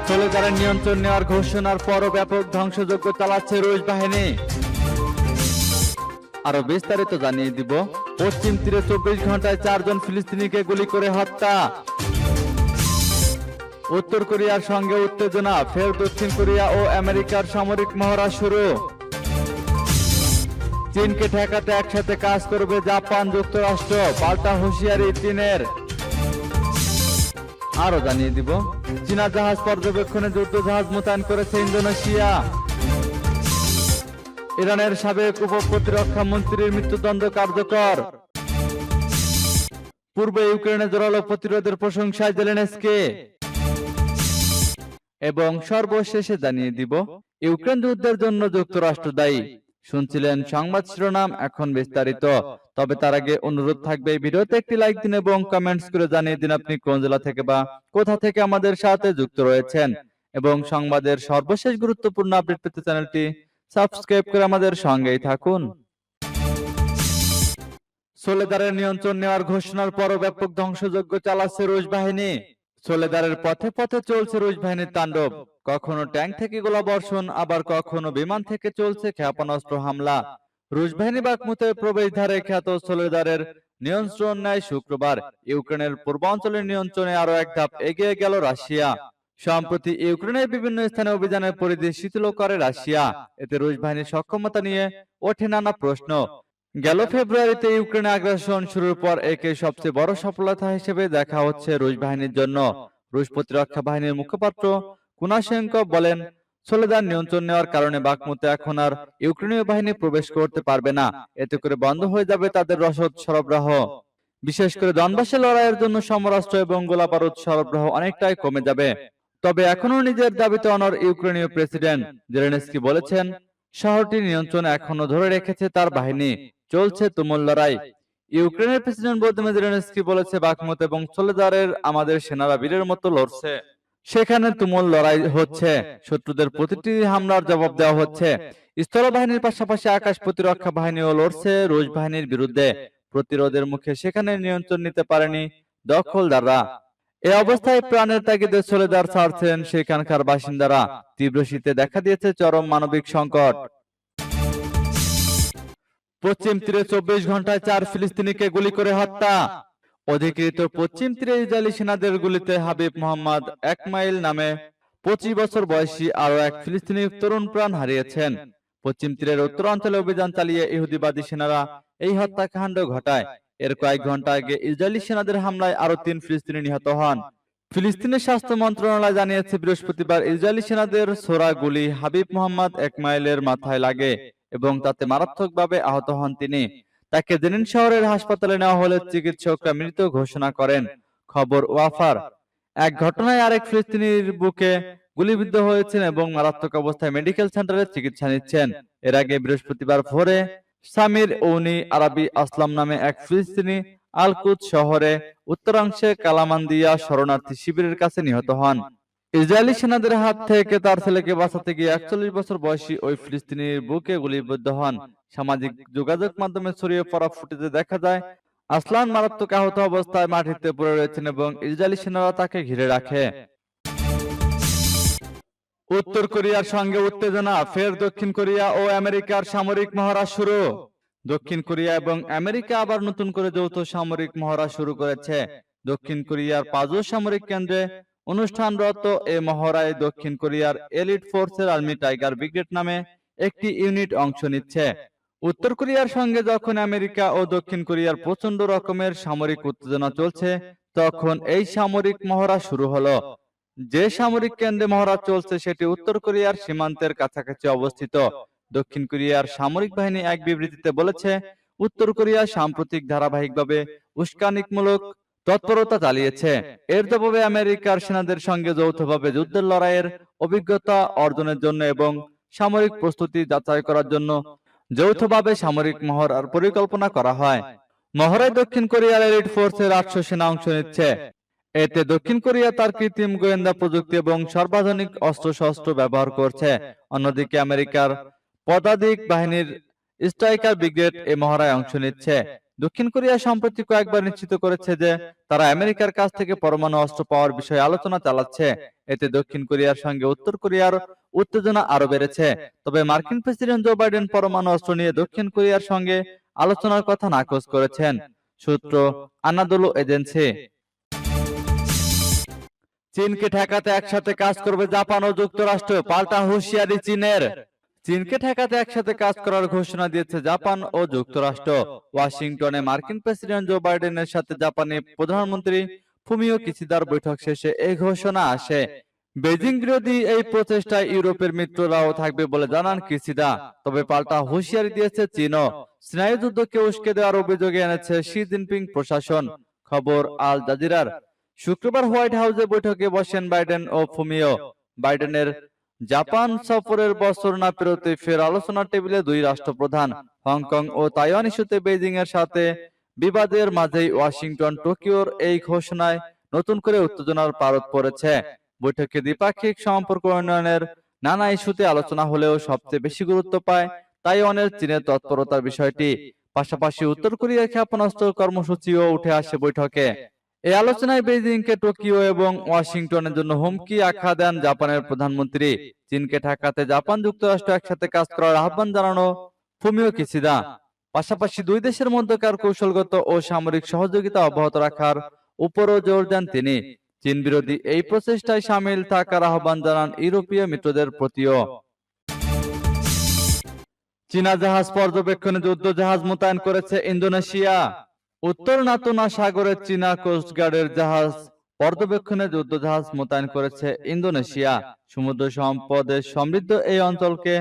সোলেদারের নিয়ন্ত্রণ নেওয়ার ঘোষণার পরও ব্যাপক ধ্বংসযজ্ঞ চালাচ্ছে রুশ বাহিনী। আরো বিস্তারিত জানিয়ে দিব। পশ্চিম তীরে 24 ঘন্টায় 4 জন ফিলিস্তিনিকে গুলি করে হত্যা। উত্তর কোরিয়ার সঙ্গে উত্তেজনা, ফের দক্ষিণ কোরিয়া ও আমেরিকার সামরিক মহড়া শুরু। চীনকে ঠেকাতে একসাথে কাজ করবে জাপান, যুক্তরাষ্ট্র, পাল্টা হুঁশিয়ারি চীনের। আরো জানিয়ে দিব। চীনা জাহাজ পর্যবেক্ষণে যুদ্ধ জাহাজ মোতায়েন করেছে ইন্দোনেশিয়া। ইরানের সাবেক উপ প্রতিরক্ষা মন্ত্রীর মৃত্যুদণ্ড কার্যকর। পূর্বে ইউক্রেনে জোরালো প্রতিরোধের প্রশংসায় জেলেনস্কি। এবং সর্বশেষে জানিয়ে দিব, ইউক্রেন যুদ্ধের জন্য যুক্তরাষ্ট্র দায়ী। শুনছিলেন সংবাদ শিরোনাম, এখন বিস্তারিত। তবে তার আগে অনুরোধ থাকবে এই ভিডিওতে একটি লাইক দিন এবং কমেন্টস করে জানিয়ে দিন আপনি কোন জেলা থেকে বা কোথা থেকে আমাদের সাথে যুক্ত রয়েছেন। এবং সংবাদের সর্বশেষ গুরুত্বপূর্ণ আপডেট পেতে চ্যানেলটি সাবস্ক্রাইব করে আমাদের সঙ্গেই থাকুন। সোলেদারের নিয়ন্ত্রণ নেওয়ার ঘোষণার পরও ব্যাপক ধ্বংসযজ্ঞ চালাচ্ছে রুশ বাহিনী। সোলেদারের পথে পথে চলছে রুশ বাহিনীর তাণ্ডব। কখনো ট্যাঙ্ক থেকে গোলাবর্ষণ, আবার কখনো বিমান থেকে চলছে ক্ষেপণাস্ত্র হামলা। রুশ বাহিনী বাখমুতের প্রবেশদ্বারে খ্যাত সোলেদারের নিয়ন্ত্রণ নেয় শুক্রবার। ইউক্রেনের পূর্বাঞ্চলের নিয়ন্ত্রণে আরো এক ধাপ এগিয়ে গেল রাশিয়া। সম্প্রতি ইউক্রেনের বিভিন্ন স্থানে অভিযানের পরিধি শিথিল করে রাশিয়া। এতে রুশ বাহিনীর সক্ষমতা নিয়ে ওঠে নানা প্রশ্ন। গেল ফেব্রুয়ারিতে ইউক্রেনে আগ্রাসন শুরুর পর একে সবচেয়ে বড় সফলতা হিসেবে দেখা হচ্ছে রুশ বাহিনীর জন্য। রুশ প্রতিরক্ষা বাহিনীর মুখপাত্র কুনাশেঙ্কো বলেন, সোলেদার নিয়ন্ত্রণ নেওয়ার কারণে বাখমুতে এখন আর ইউক্রেনীয় বাহিনী প্রবেশ করতে পারবে না। এতে করে বন্ধ হয়ে যাবে তাদের রসদ সরবরাহ। বিশেষ করে দনবাসে লড়াইয়ের জন্য সমরাস্ত্র এবং গোলাবারুদ সরবরাহ অনেকটাই কমে যাবে। তবে এখনো নিজের দাবিতে অনড় ইউক্রেনীয় প্রেসিডেন্ট জেলেনস্কি বলেছেন, শহরটির নিয়ন্ত্রণ এখনো ধরে রেখেছে তার বাহিনী। চলছে তুমুল লড়াই। ইউক্রেনের প্রেসিডেন্ট ভলোদিমির জেলেনস্কি বলেছে, বাখমুত এবং সোলেদারের আমাদের সেনারা বীরের মতো লড়ছে। সেখানে তুমুল লড়াই হচ্ছে। শত্রুদের প্রতিটি হামলার জবাব দেওয়া হচ্ছে। স্থলবাহিনীর পাশাপাশি আকাশ প্রতিরক্ষা বাহিনীও লড়ছে রুশ বাহিনীর বিরুদ্ধে। প্রতিরোধের মুখে সেখানে নিয়ন্ত্রণ নিতে পারেনি দখলদাররা। এ অবস্থায় প্রাণের তাগিদে সোলেদার ছাড়ছেন সেখানকার বাসিন্দারা। তীব্র শীতে দেখা দিয়েছে চরম মানবিক সংকট। পশ্চিম তীরে 24 ঘন্টায় 4 ফিলিস্তিনিকে গুলি করে হত্যা। অধিকৃত পশ্চিম তীরে ইসরায়েলি সেনাদের গুলিতে হাবিব মোহাম্মদ একমাইল নামে 25 বছর বয়সী আরো এক ফিলিস্তিনি তরুণ প্রাণ হারিয়েছেন। পশ্চিম তীরের উত্তরাঞ্চলে অভিযান চালিয়ে ইহুদিবাদী সেনারা এই হত্যাকাণ্ড ঘটায়। এর কয়েক ঘন্টা আগে ইসরায়েলি সেনাদের হামলায় আরো 3 ফিলিস্তিনি নিহত হন। ফিলিস্তিনের স্বাস্থ্য মন্ত্রণালয় জানিয়েছে, বৃহস্পতিবার ইসরায়েলি সেনাদের ছোড়া গুলি হাবিব মোহাম্মদ একমাইলের মাথায় লাগে এবং তাতে মারাত্মকভাবে আহত হন তিনি। তাকে জেনিন শহরের হাসপাতালে নেওয়া হলে চিকিৎসকরা মৃত ঘোষণা করেন। খবর ওয়াফার। এক ঘটনায় আরেক ফিলিস্তিনির বুকে গুলিবিদ্ধ হয়েছেন এবং মারাত্মক অবস্থায় মেডিকেল সেন্টারে চিকিৎসা নিচ্ছেন। এর আগে বৃহস্পতিবার ভোরে সামির উনি আরবি আসলাম নামে এক ফিলিস্তিনি আল-কুদ শহরে উত্তরাংশে কালামান্দিয়া শরণার্থী শিবিরের কাছে নিহত হন। ইসরায়েলি সেনাদের হাত থেকে তার ছেলেকে বাঁচাতে গিয়ে 41 বছর বয়সী ওই ফিলিস্তিনির বুকে গুলিবিদ্ধ হন। সামাজিক যোগাযোগ মাধ্যমে ছড়িয়ে পড়া ফুটেজে দেখা যায়, আসলান মারাত্মক আহত অবস্থায় মাটিতে পড়ে রয়েছেন এবং ইসরায়েলি সেনারা তাকে ঘিরে রাখে। উত্তর কোরিয়ার সঙ্গে উত্তেজনা, ফের দক্ষিণ কোরিয়া ও আমেরিকার সামরিক মহড়া শুরু। দক্ষিণ কোরিয়া এবং আমেরিকা আবার নতুন করে যৌথ সামরিক মহড়া শুরু করেছে। দক্ষিণ কোরিয়ার পাজো সামরিক কেন্দ্রে অনুষ্ঠানরত এ মহড়ায় দক্ষিণ কোরিয়ার এলিট ফোর্সের আর্মি টাইগার ব্রিগেড নামে একটি ইউনিট অংশ নিচ্ছে। উত্তর কোরিয়ার সঙ্গে যখন আমেরিকা ও দক্ষিণ কোরিয়ার প্রচন্ড রকমের সামরিক উত্তেজনা চলছে, তখন এই সামরিক মহড়া শুরু হলো। যে সামরিক কেন্দ্রে মহড়া চলছে সেটি উত্তর কোরিয়ার সীমান্তের কাছাকাছি অবস্থিত। দক্ষিণ কোরিয়ার সামরিক বাহিনী এক বিবৃতিতে বলেছে, উত্তর কোরিয়া সাম্প্রতিক ধারাবাহিকভাবে উস্কানিমূলক তৎপরতা চালিয়েছে। এর জবাবে আমেরিকার সেনাদের সঙ্গে যৌথভাবে যুদ্ধের লড়াইয়ের অভিজ্ঞতা অর্জনের জন্য এবং সামরিক প্রস্তুতি যাচাই করার জন্য যৌথভাবে সামরিক মহড়ার পরিকল্পনা করা হয়। মহড়ায় দক্ষিণ কোরিয়ার এলিট ফোর্সের 800 সেনা অংশ নিচ্ছে। এতে দক্ষিণ কোরিয়া তার কৃত্রিম গোয়েন্দা প্রযুক্তি এবং সর্বাধুনিক অস্ত্রশস্ত্র ব্যবহার করছে। অন্যদিকে আমেরিকার পদাতিক বাহিনীর স্ট্রাইকার ব্রিগেড এ মহড়ায় অংশ নিচ্ছে। দক্ষিণ কোরিয়া সম্প্রতি কয়েকবার নিশ্চিত করেছে যে তারা আমেরিকার কাছ থেকে পরমাণু অস্ত্র পাওয়ার বিষয়ে আলোচনা চালাচ্ছে। এতে দক্ষিণ কোরিয়ার সঙ্গে উত্তর কোরিয়ার উত্তেজনা আরো বেড়েছে। তবে মার্কিন প্রেসিডেন্ট জো বাইডেন পরমাণু অস্ত্র নিয়ে দক্ষিণ কোরিয়ার সঙ্গে আলোচনার কথা নাকচ করেছেন। সূত্র আনাদোলু এজেন্সি। চীনকে ঠেকাতে একসাথে কাজ করবে জাপান ও যুক্তরাষ্ট্র, পাল্টা হুঁশিয়ারি চীনের। চীনকে ঠেকাতে একসাথে কাজ করার ঘোষণা দিয়েছে জাপান ও যুক্তরাষ্ট্র। ওয়াশিংটনে মার্কিন প্রেসিডেন্ট জো বাইডেনের সাথে জাপানি প্রধানমন্ত্রী ফুমিও কিশিদার বৈঠক শেষে এই ঘোষণা আসে। বেজিং বিরোধী এই প্রচেষ্টায় ইউরোপের মিত্ররাও থাকবে বলে জানান কিশিদা। তবে পাল্টা হুঁশিয়ারি দিয়েছে চীনও। স্নায়ুযুদ্ধকে উস্কে দেওয়ার অভিযোগে এনেছে শি জিনপিং প্রশাসন। খবর আল জাজিরার। শুক্রবার হোয়াইট হাউসে বৈঠকে বসেন বাইডেন ও ফুমিও। বাইডেনের জাপান সফরের বছর না পেরোতে ফের আলোচনার টেবিলে দুই রাষ্ট্রপ্রধান। হংকং ও তাইওয়ান ইস্যুতে বেজিং এর সাথে বিবাদের মাঝেই ওয়াশিংটন টোকিওর এই ঘোষণায় নতুন করে উত্তেজনার পারদ পড়েছে। বৈঠকে দ্বিপাক্ষিক সম্পর্ক উন্নয়নের নানা ইস্যুতে আলোচনা হলেও সবচেয়ে বেশি গুরুত্ব পায় তাইওয়ানের চীনের তৎপরতার বিষয়টি। পাশাপাশি উত্তর কোরিয়ার ক্ষেপণাস্ত্র কর্মসূচিও উঠে আসে বৈঠকে। এই আলোচনায় বেজিংকে টোকিও এবং ওয়াশিংটনের জন্য হুমকি আখ্যা দেন জাপানের প্রধানমন্ত্রী। চীনকে ঠেকাতে জাপান যুক্তরাষ্ট্র একসাথে কাজ করার আহ্বান জানানো ফুমিও কিশিদা। পাশাপাশি দুই দেশের মধ্যকার কৌশলগত ও সামরিক সহযোগিতা অব্যাহত রাখার উপরও জোর দেন তিনি। চীন বিরোধী এই প্রচেষ্টায় সামিল থাকার আহ্বান জানান ইউরোপীয় মিত্রদের প্রতিও। চীনা জাহাজ পর্যবেক্ষণে যুদ্ধ জাহাজ মোতায়েন করেছে ইন্দোনেশিয়া। উত্তর নাতুনা সাগরে চীনা কোস্টগার্ডের জাহাজ পর্যবেক্ষণে যুদ্ধ জাহাজ মোতায়েন করেছে ইন্দোনেশিয়া। সমুদ্র সম্পদে সমৃদ্ধ এই অঞ্চলকে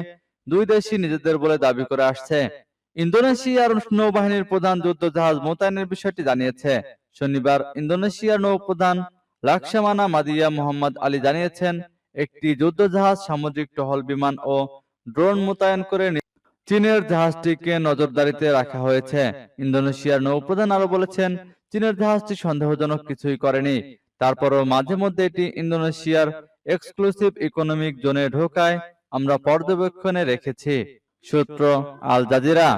দুই দেশই নিজেদের বলে দাবি করে আসছে। ইন্দোনেশিয়ার নৌবাহিনীর প্রধান যুদ্ধ জাহাজ মোতায়েনের বিষয়টি জানিয়েছে। শনিবার ইন্দোনেশিয়ার নৌপ্রধান লাকসামানা মাদিয়া মোহাম্মদ আলী জানিয়েছেন, একটি যুদ্ধ জাহাজ, সামুদ্রিক টহল বিমান ও ড্রোন মোতায়েন করে চীনের জাহাজটিকে নজরদারিতে রাখা হয়েছে। ইন্দোনেশিয়ার নৌপ্রধান আরো বলেছেন, চীনের জাহাজটি সন্দেহজনক কিছুই করেনি। তারপরও মাঝে মধ্যে এটি ইন্দোনেশিয়ার এক্সক্লুসিভ ইকোনমিক জোনে ঢোকায় আমরা পর্যবেক্ষণে রেখেছি। সূত্র আল জাজিরা।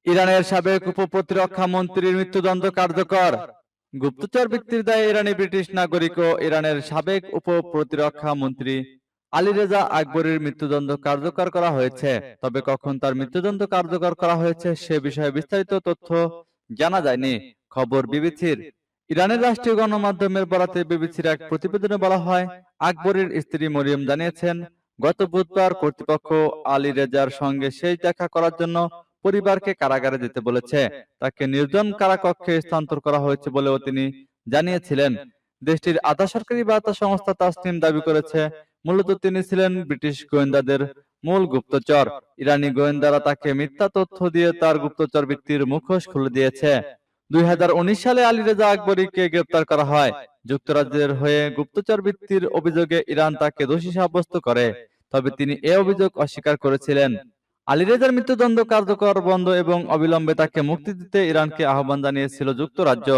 ইরানের সাবেক উপপ্রতিরক্ষা মন্ত্রীর মৃত্যুদণ্ড কার্যকর। গুপ্তচর বৃত্তির দায়ে ইরানি ব্রিটিশ নাগরিক ও ইরানের সাবেক উপপ্রতিরক্ষা মন্ত্রী আলীরেজা আকবরীর মৃত্যুদণ্ড কার্যকর করা হয়েছে। তবে কখন তার মৃত্যুদণ্ড কার্যকর করা হয়েছে সে বিষয়ে বিস্তারিত তথ্য জানা যায়নি। খবর বিবিসির। ইরানের রাষ্ট্রীয় গণমাধ্যমের বরাতে বিবিসির এক প্রতিবেদনে বলা হয়, আকবরীর স্ত্রী মরিয়ম জানিয়েছেন, গত বুধবার কর্তৃপক্ষ আলীরেজার সঙ্গে সেই দেখা করার জন্য পরিবারকে কারাগারে যেতে বলেছে। তাকে নির্জন কারাকক্ষে স্থানান্তর করা হয়েছে বলেও তিনি জানিয়েছিলেন। দেশটির আধা সরকারি বার্তা সংস্থা তাসনিম দাবি করেছে, মূলত তিনি ছিলেন ব্রিটিশ গোয়েন্দাদের মূল গুপ্তচর। ইরানি গোয়েন্দারা তাকে মিথ্যা তথ্য দিয়ে তার গুপ্তচর বৃত্তির মুখোশ খুলে দিয়েছে। 2019 সালে আলীরেজা আকবরীকে গ্রেপ্তার করা হয়। যুক্তরাজ্যের হয়ে গুপ্তচর বৃত্তির অভিযোগে ইরান তাকে দোষী সাব্যস্ত করে। তবে তিনি এ অভিযোগ অস্বীকার করেছিলেন। আলীরেজার মৃত্যুদণ্ড কার্যকর বন্ধ এবং অবিলম্বে তাকে মুক্তি দিতে ইরানকে আহ্বান জানিয়েছিল যুক্তরাজ্য।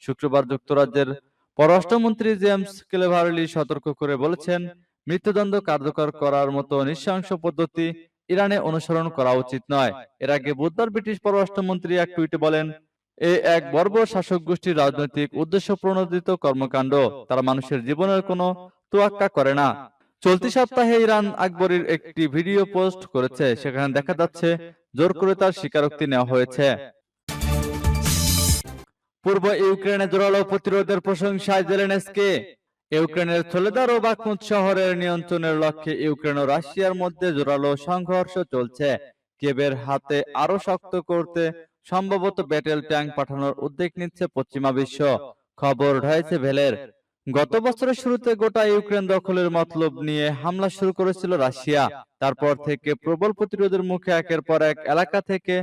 শুক্রবার যুক্তরাজ্যের পররাষ্ট্রমন্ত্রী জেমস ক্লেভারলি সতর্ক করে বলেছেন, মৃত্যুদণ্ড কার্যকর করার মতো নৃশংস পদ্ধতি ইরানে অনুসরণ করা উচিত নয়। এর আগে বুধবার ব্রিটিশ পররাষ্ট্রমন্ত্রী এক টুইটে বলেন, এক বর্বর শাসক গোষ্ঠীর রাজনৈতিক উদ্দেশ্য প্রণোদিত কর্মকাণ্ড। তারা মানুষের জীবনের কোনো তোয়াক্কা করে না। চলতি সপ্তাহে ইরান আকবরীর একটি ভিডিও পোস্ট করেছে। সেখানে দেখা যাচ্ছে জোর করে তার স্বীকারোক্তি নেওয়া হয়েছে। পূর্ব ইউক্রেনে জোরালো প্রতিরোধের প্রশংসায় জেলেনস্কি। ইউক্রেনের সোলেদার ও বাখমুত শহরের নিয়ন্ত্রণের লক্ষ্যে ইউক্রেন ও রাশিয়ার মধ্যে জোরালো সংঘর্ষ চলছে। কিয়েভের হাতে আরো শক্ত করতে সম্ভবত ব্যাটেল ট্যাঙ্ক পাঠানোর উদ্যোগ নিচ্ছে পশ্চিমা বিশ্ব। খবর ডয়েচে ভেলের। গত বছরের শুরুতে গোটা ইউক্রেন দখলের মতলব নিয়ে হামলা শুরু করেছিল রাশিয়া। তারপর থেকে প্রবল প্রতিরোধের মুখে একের পর এক এলাকা থেকে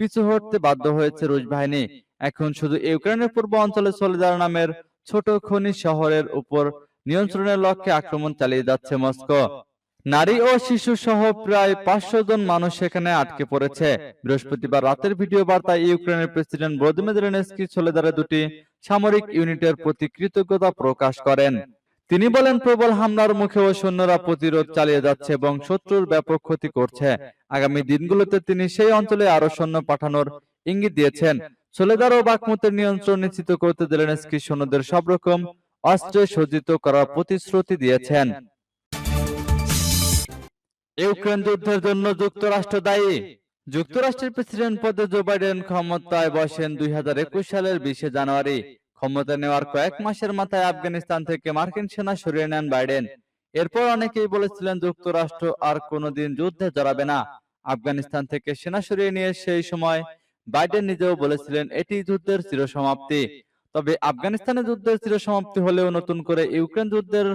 পিছু হটতে বাধ্য হয়েছে রুশ বাহিনী। এখন শুধু ইউক্রেনের পূর্ব অঞ্চলে সোলেদার নামের ছোট খনি শহরের উপর নিয়ন্ত্রণের লক্ষ্যে আক্রমণ চালিয়ে যাচ্ছে মস্কো। নারী ও শিশু সহ প্রায় 500 জন মানুষ সেখানে আটকে পড়েছে। বৃহস্পতিবার রাতের ভিডিও বার্তায় ইউক্রেনের প্রেসিডেন্ট ভলোদিমির জেলেনস্কি সোলেদারের দুটি সামরিক ইউনিটের প্রতি কৃতজ্ঞতা প্রকাশ করেন। তিনি বলেন, প্রবল হামলার মুখেও সৈন্যরা প্রতিরোধ চালিয়ে যাচ্ছে এবং শত্রুর ব্যাপক ক্ষতি করছে। আগামী দিনগুলোতে তিনি সেই অঞ্চলে আরো সৈন্য পাঠানোর ইঙ্গিত দিয়েছেন। সোলেদার ও বাখমুতের নিয়ন্ত্রণ নিশ্চিত করতে জেলেনস্কি সৈন্যদের সব রকম অস্ত্রে সজ্জিত করার প্রতিশ্রুতি দিয়েছেন। ইউক্রেন যুদ্ধের জন্য যুক্তরাষ্ট্র দায়ী। যুক্তরাষ্ট্রের প্রেসিডেন্ট পদে জো বাইডেন ক্ষমতায় বসেন 2021 সালের 20 জানুয়ারি। ক্ষমতা নেওয়ার কয়েক মাসের মাথায় আফগানিস্তান থেকে মার্কিন সেনা সরিয়ে নেন বাইডেন। এরপর অনেকেই বলেছিলেন যুক্তরাষ্ট্র আর কোনোদিন যুদ্ধে জড়াবে না। আফগানিস্তান থেকে সেনা সরিয়ে নিয়ে সেই সময় বাইডেন নিজেও বলেছিলেন এটি যুদ্ধের চিরসমাপ্তি। তবে আফগানিস্তানে যুদ্ধের চিরসমাপ্তি হলেও নতুন করে ইউক্রেন যুদ্ধের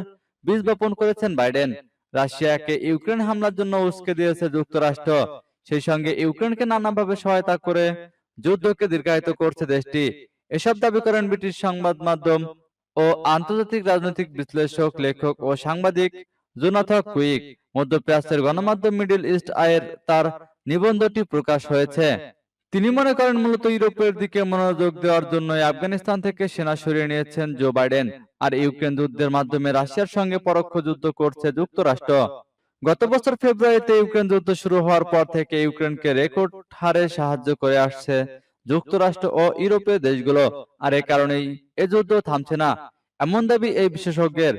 বীজ বপন করেছেন বাইডেন। রাশিয়াকে ইউক্রেন হামলার জন্য উস্কে দিয়েছে যুক্তরাষ্ট্র। সেই সঙ্গে ইউক্রেনকে নানাভাবে সহায়তা করে যুদ্ধকে দীর্ঘায়িত করছে দেশটি। এসব দাবি করেন ব্রিটিশ সংবাদ মাধ্যম ও আন্তর্জাতিক রাজনৈতিক বিশ্লেষক, লেখক ও সাংবাদিক জোনাথন কুইক। মধ্যপ্রাচ্যের গণমাধ্যম মিডল ইস্ট আইয়ের তার নিবন্ধটি প্রকাশ হয়েছে। তিনি মনে করেন মূলত ইউরোপের দিকে মনোযোগ দেওয়ার জন্যই আফগানিস্তান থেকে সেনা সরিয়ে নিয়েছেন জো বাইডেন। আর ইউক্রেন যুদ্ধের মাধ্যমে রাশিয়ার সঙ্গে পরোক্ষ যুদ্ধ করছে যুক্তরাষ্ট্র। গত বছর ফেব্রুয়ারিতে ইউক্রেন যুদ্ধ শুরু হওয়ার পর থেকে ইউক্রেনকে রেকর্ড হারে সাহায্য করে আসছে যুক্তরাষ্ট্র ও ইউরোপীয় দেশগুলো। আর এ কারণেই এ যুদ্ধ থামছে না, এমন দাবি এই বিশেষজ্ঞের।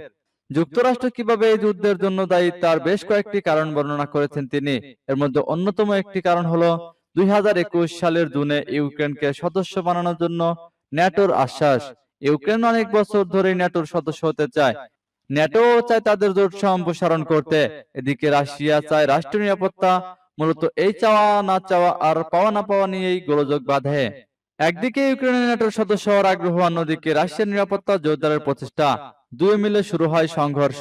যুক্তরাষ্ট্র কিভাবে এই যুদ্ধের জন্য দায়ী তার বেশ কয়েকটি কারণ বর্ণনা করেছেন তিনি। এর মধ্যে অন্যতম একটি কারণ হলো 2021 সালের জুনে ইউক্রেনকে সদস্য বানানোর জন্য ন্যাটোর আশ্বাস। ইউক্রেন অনেক বছর ধরে ন্যাটোর সদস্য হতে চায়। ন্যাটো চায় তাদের জোট সম্প্রসারণ করতে। এদিকে রাশিয়া চায় রাষ্ট্রীয় নিরাপত্তা। মূলত এই চাওয়া না চাওয়া আর পাওয়া না পাওয়া নিয়েই গোলযোগ বাঁধে। একদিকে ইউক্রেনের ন্যাটোর সদস্য হওয়ার আগ্রহ, অন্যদিকে রাশিয়ার নিরাপত্তা জোরদারের প্রচেষ্টা। দুই মিলে শুরু হয় সংঘর্ষ।